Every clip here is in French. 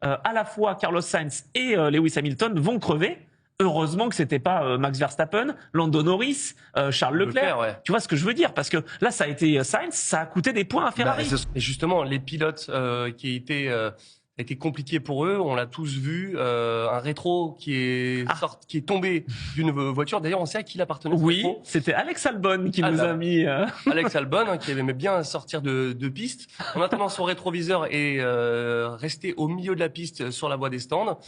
à la fois Carlos Sainz et Lewis Hamilton vont crever. Heureusement que c'était pas Max Verstappen, Lando Norris, Charles Leclerc. Ouais. Tu vois ce que je veux dire? Parce que là, ça a été Sainz, ça a coûté des points à Ferrari. Et justement, les pilotes qui été compliqué pour eux, on l'a tous vu, un rétro qui est tombé d'une voiture. D'ailleurs, on sait à qui il appartenait. Oui, c'était Alex Albon qui nous a mis. Alex Albon, qui aimait bien sortir de piste. En attendant, son rétroviseur est resté au milieu de la piste sur la voie des stands.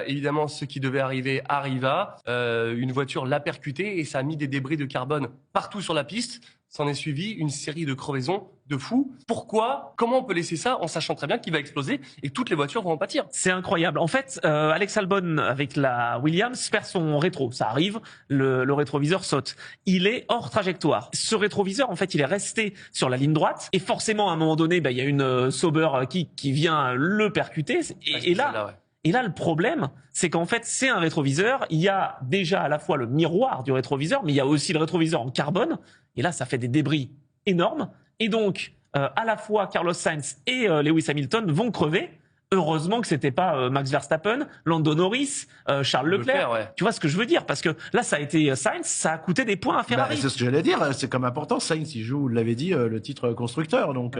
Évidemment, ce qui devait arriver arriva. Une voiture l'a percuté et ça a mis des débris de carbone partout sur la piste. S'en est suivi une série de crevaisons de fou. Pourquoi? Comment on peut laisser ça en sachant très bien qu'il va exploser et que toutes les voitures vont en pâtir? C'est incroyable. En fait, Alex Albon avec la Williams perd son rétro. Ça arrive, le rétroviseur saute. Il est hors trajectoire. Ce rétroviseur, en fait, il est resté sur la ligne droite et forcément, à un moment donné, il y a une Sauber qui vient le percuter. Et là, le problème, c'est qu'en fait, c'est un rétroviseur. Il y a déjà à la fois le miroir du rétroviseur, mais il y a aussi le rétroviseur en carbone. Et là, ça fait des débris énormes. Et donc, à la fois Carlos Sainz et Lewis Hamilton vont crever. Heureusement que c'était pas Max Verstappen, Lando Norris, Charles Leclerc. Ouais. Tu vois ce que je veux dire? Parce que là, ça a été Sainz, ça a coûté des points à Ferrari. C'est ce que j'allais dire. C'est comme important. Sainz, il joue, vous l'avez dit, le titre constructeur. Donc,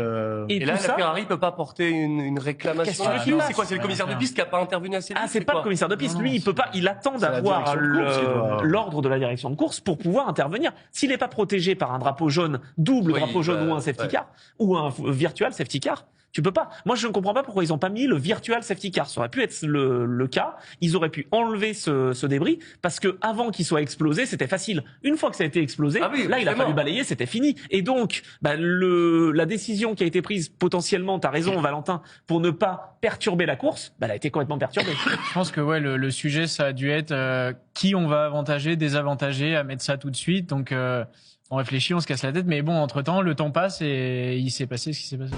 Et là, la Ferrari peut pas porter une réclamation. C'est quoi? C'est le commissaire de piste qui a pas intervenu assez vite? Ah, c'est pas le commissaire de piste. Lui, il peut pas. Il attend d'avoir l'ordre de la direction de course pour pouvoir intervenir. S'il n'est pas protégé par un drapeau jaune, double drapeau jaune ou un safety car ou un virtual safety car, tu peux pas. Moi, je ne comprends pas pourquoi ils ont pas mis le virtual safety car. Ça aurait pu être le cas. Ils auraient pu enlever ce débris parce que avant qu'il soit explosé, c'était facile. Une fois que ça a été explosé, là, il a fallu balayer, c'était fini. Et donc, la décision qui a été prise potentiellement, t'as raison, Valentin, pour ne pas perturber la course, elle a été complètement perturbée. Je pense que le sujet, ça a dû être qui on va avantager, désavantager, à mettre ça tout de suite. Donc, on réfléchit, on se casse la tête. Mais bon, entre-temps, le temps passe et il s'est passé ce qui s'est passé.